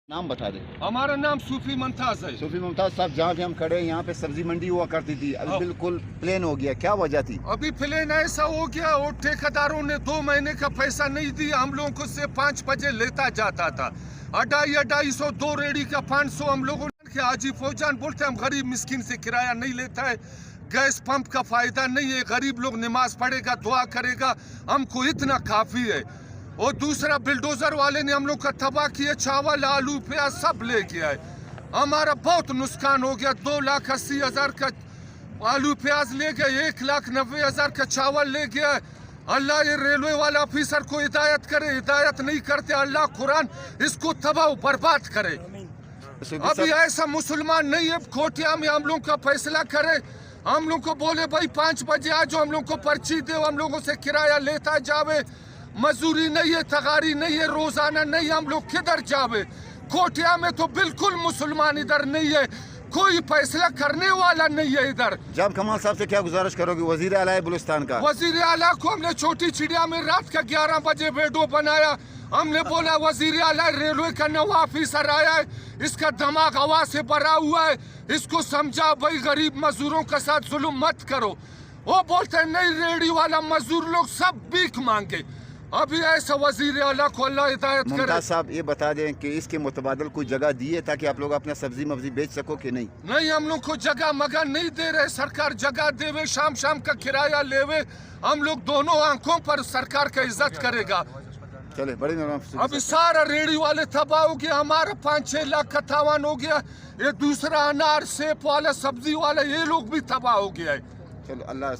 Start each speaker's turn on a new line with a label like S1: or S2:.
S1: नाम बता दें।
S2: हमारा नाम सूफी मुमताज है।
S1: सूफी मुमताज साहब, जहाँ पे हम खड़े हैं यहाँ पे सब्जी मंडी हुआ करती थी, अभी बिल्कुल प्लेन हो गया, क्या वजह थी?
S2: अभी प्लेन ऐसा हो गया और ठेकेदारों ने 2 महीने का पैसा नहीं दिया। हम लोगों को से 5 बजे लेता जाता था, 250 2 रेडी का 500। हम लोगों ने हाजी फौजान बोलते हम गरीब मिस्किन से किराया नहीं लेता है, गैस पंप का फायदा नहीं है, गरीब लोग नमाज पढ़ेगा, दुआ करेगा, हमको इतना काफी है। और दूसरा बिल्डोजर वाले ने हम लोग का तबाह किया, चावल आलू प्याज सब ले गया है। हमारा बहुत नुकसान हो गया। 2,80,000 का आलू प्याज ले गए, 1,90,000 का चावल ले गया। अल्लाह ये रेलवे वाला ऑफिसर को हिदायत करे, हिदायत नहीं करते अल्लाह कुरान इसको तबाह बर्बाद करे। अभी ऐसा मुसलमान नहीं है कोटिया में हम लोग का फैसला करे। हम लोग को बोले भाई 5 बजे आ जाओ, हम लोग को पर्ची दे, हम लोगों से किराया लेता जावे। मजदूरी नहीं है, तगारी नहीं है, रोजाना नहीं, हम लोग किधर जावे? कोटिया में तो बिल्कुल मुसलमान इधर नहीं है, कोई फैसला करने वाला नहीं है इधर।
S1: जब कमाल साहब से क्या गुजारिश करोगे वजीर आला बलूचिस्तान का?
S2: वजीर आला को हमने छोटी चिड़िया में रात का 11 बजे वीडियो बनाया। हमने बोला वजीर आला रेलवे का नया ऑफिसर आया है, इसका दिमाग हवा से भरा हुआ है, इसको समझा भाई गरीब मजदूरों के साथ जुल्म मत करो। वो बोलते हैं नहीं, रेडी वाला मजदूर लोग सब भीख मांगे। अभी ऐसा वजीर आला को अल्लाह हिदायत करे।
S1: मुमताज साहब ये बता दें कि इसके मुतबादल कोई जगह दी है ताकि आप लोग अपना सब्जी मब्जी बेच सको कि नहीं?
S2: नहीं, हम लोग को जगह मगा नहीं दे रहे। सरकार जगह देवे, शाम शाम का किराया लेवे, हम लोग दोनों आंखों पर सरकार का इज्जत करेगा।
S1: चले बड़ी मेहरबानी।
S2: अभी सारा रेडी वाले तबाह हो गया, हमारा 5-6 लाख का तावान हो गया। ये दूसरा अनार सेब वाला सब्जी वाला ये लोग भी तबाह हो गया है।
S1: चलो अल्लाह